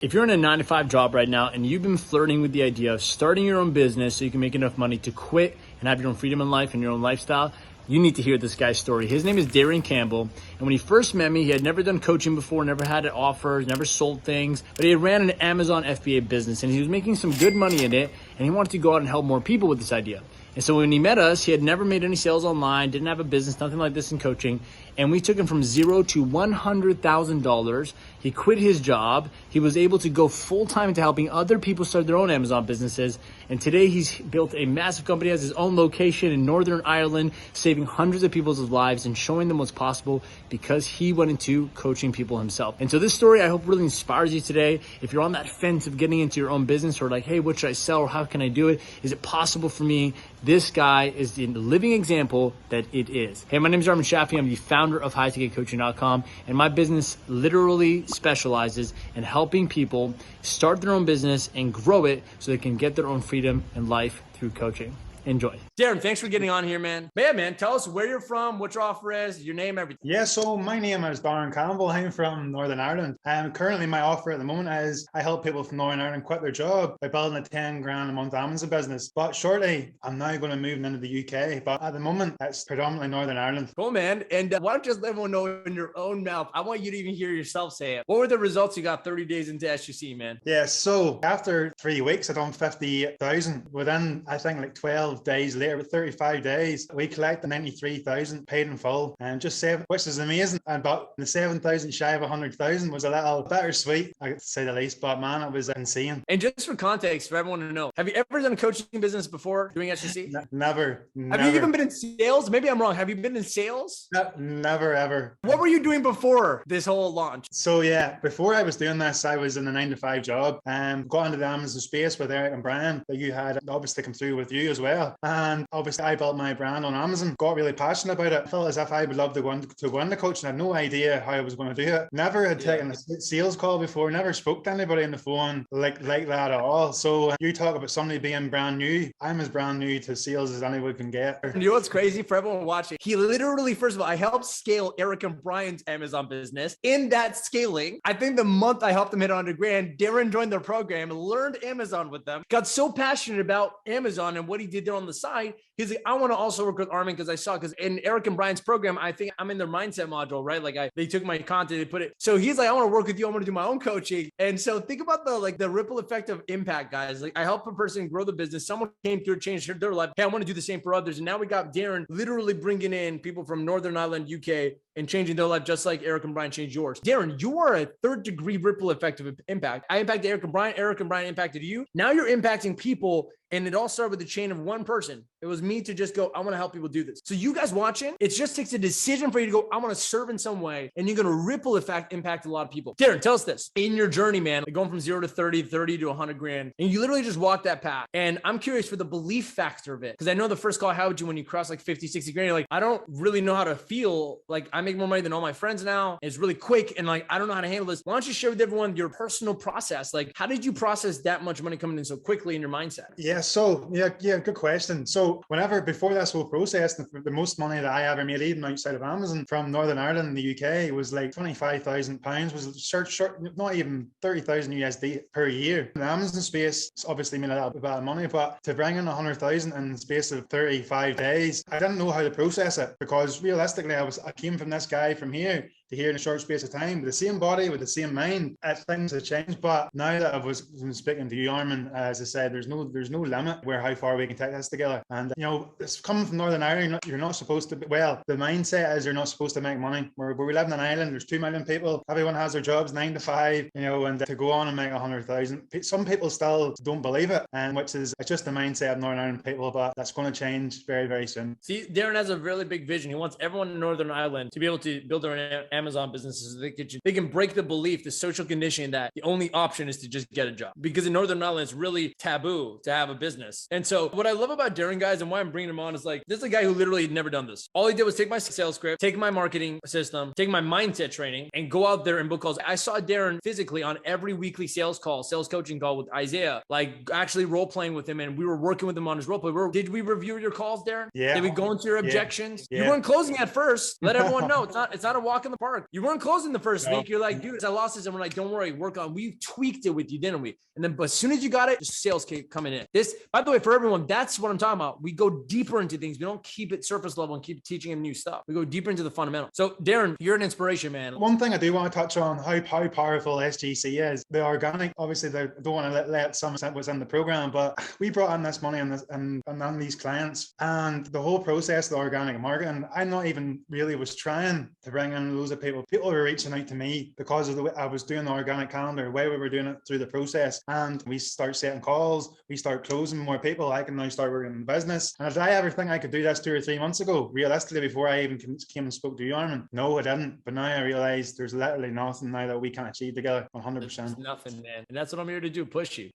If you're in a 9-to-5 job right now and you've been flirting with the idea of starting your own business so you can make enough money to quit and have your own freedom in life and your own lifestyle, you need to hear this guy's story. His name is Darren Campbell. And when he first met me, he had never done coaching before, never had offers, never sold things, but he had ran an Amazon FBA business and he was making some good money in it. And he wanted to go out and help more people with this idea. And so when he met us, he had never made any sales online, didn't have a business, nothing like this in coaching. And we took him from zero to $100,000. He quit his job. He was able to go full-time into helping other people start their own Amazon businesses. And today he's built a massive company, has his own location in Northern Ireland, saving hundreds of people's lives and showing them what's possible because he went into coaching people himself. And so this story, I hope, really inspires you today. If you're on that fence of getting into your own business or like, hey, what should I sell or how can I do it? Is it possible for me? This guy is the living example that it is. Hey, my name is Armin Shaffi. I'm the founder of highticketcoaching.com, and my business literally specializes in helping people start their own business and grow it so they can get their own freedom in life through coaching. Enjoy. Darren, thanks for getting on here, man. But yeah, man, tell us where you're from, what your offer is, your name, everything. Yeah, so my name is Darren Campbell. I'm from Northern Ireland. Currently my offer at the moment is I help people from Northern Ireland quit their job by building a 10 grand a month Amazon business. But shortly, I'm now going to move into the UK. But at the moment, it's predominantly Northern Ireland. Cool, man. And why don't you just let everyone know in your own mouth? I want you to even hear yourself say it. What were the results you got 30 days into SUC, man? Yeah, so after 3 weeks, I done 58,000. Within, I think, like 12 days later, with 35 days, we collected 93,000 paid in full, and just 7, which is amazing. And but the 7,000 shy of 100,000 was a little bittersweet, I could say the least. But man, it was insane. And just for context, for everyone to know, have you ever done a coaching business before doing SUC? Never. Have you even been in sales? Maybe I'm wrong. Have you been in sales? Never, ever. What were you doing before this whole launch? So yeah, before I was doing this, I was in a 9-to-5 job and got into the Amazon space with Eric and Brian that you had obviously come through with you as well. And obviously I built my brand on Amazon, got really passionate about it. Felt as if I would love to go into coaching. I had no idea how I was going to do it. Never had taken a sales call before, never spoke to anybody on the phone like that at all. So you talk about somebody being brand new. I'm as brand new to sales as anyone can get. You know what's crazy for everyone watching? He literally, first of all, I helped scale Eric and Brian's Amazon business. In that scaling, I think the month I helped them hit 100 grand, Darren joined their program, learned Amazon with them, got so passionate about Amazon and what he did there on the side. He's like, I want to also work with Armin because I saw, because in Eric and Brian's program, I think I'm in their mindset module, right? Like they took my content, they put it. So he's like, I want to work with you. I want to do my own coaching. And so think about the ripple effect of impact, guys. Like I help a person grow the business. Someone came through, changed their life. Hey, I want to do the same for others. And now we got Darren literally bringing in people from Northern Ireland, UK, and changing their life just like Eric and Brian changed yours. Darren, you are a third-degree ripple effect of impact. I impacted Eric and Brian impacted you. Now you're impacting people, and it all started with the chain of one person. It was me to just go, I want to help people do this. So you guys watching, it just takes a decision for you to go, I want to serve in some way, and you're going to ripple effect impact a lot of people. Darren, tell us this. In your journey, man, like going from 0 to 30, 30 to 100 grand, and you literally just walked that path. And I'm curious for the belief factor of it, because I know the first call I had with you when you cross like 50, 60 grand, you're like, I don't really know how to feel. Like I make more money than all my friends now. It's really quick. And like, I don't know how to handle this. Why don't you share with everyone your personal process? Like, how did you process that much money coming in so quickly in your mindset? Yeah. So yeah, good question. So before this whole process, the most money that I ever made, even outside of Amazon, from Northern Ireland in the UK, was like £25,000, was short, not even 30,000 USD per year. In the Amazon space, it's obviously made a little bit of money, but to bring in 100,000 in the space of 35 days, I didn't know how to process it, because realistically, I came from this guy from here to here in a short space of time with the same body, with the same mind. Things have changed. But now that I was speaking to you, Armin, as I said, there's no limit how far we can take this together. And it's coming from Northern Ireland. You're not supposed to. Well, the mindset is you're not supposed to make money. Where we live in an island, there's 2 million people. Everyone has their jobs 9 to 5. And to go on and make 100,000. Some people still don't believe it, and it's just the mindset of Northern Ireland people. But that's going to change very, very soon. See, Darren has a really big vision. He wants everyone in Northern Ireland to be able to build their own Amazon businesses. They can break the belief, the social conditioning that the only option is to just get a job. Because in Northern Ireland, it's really taboo to have a business. And so what I love about Darren, guys, and why I'm bringing him on is like, this is a guy who literally had never done this. All he did was take my sales script, take my marketing system, take my mindset training, and go out there and book calls. I saw Darren physically on every weekly sales coaching call with Isaiah, like actually role playing with him. And we were working with him on his role play. Did we review your calls, Darren? Yeah. Did we go into your objections? Yeah. You weren't closing at first. Let everyone know it's not a walk in the park. park. You weren't closing the first No. week. You're like, dude, I lost this. And we're like, don't worry, work on. We tweaked it with you, didn't we? And then, but as soon as you got it, just sales keep coming in. This, by the way, for everyone, that's what I'm talking about. We go deeper into things. We don't keep it surface level and keep teaching them new stuff. We go deeper into the fundamentals. So Darren, you're an inspiration, man. One thing I do want to touch on how powerful SGC is. The organic, obviously, they don't want to let some of what's in the program, but we brought in this money and on these clients, and the whole process of the organic marketing, I'm not even really was trying to bring in loads of people. People were reaching out to me because of the way I was doing the organic calendar, the way we were doing it through the process, and we start setting calls, we start closing more people. I can now start working in the business. And did I ever think I could do this 2 or 3 months ago, realistically, before I even came and spoke to you, Armin? No, I didn't. But now I realize there's literally nothing now that we can't achieve together. 100%. There's nothing, man. And that's what I'm here to do, push you.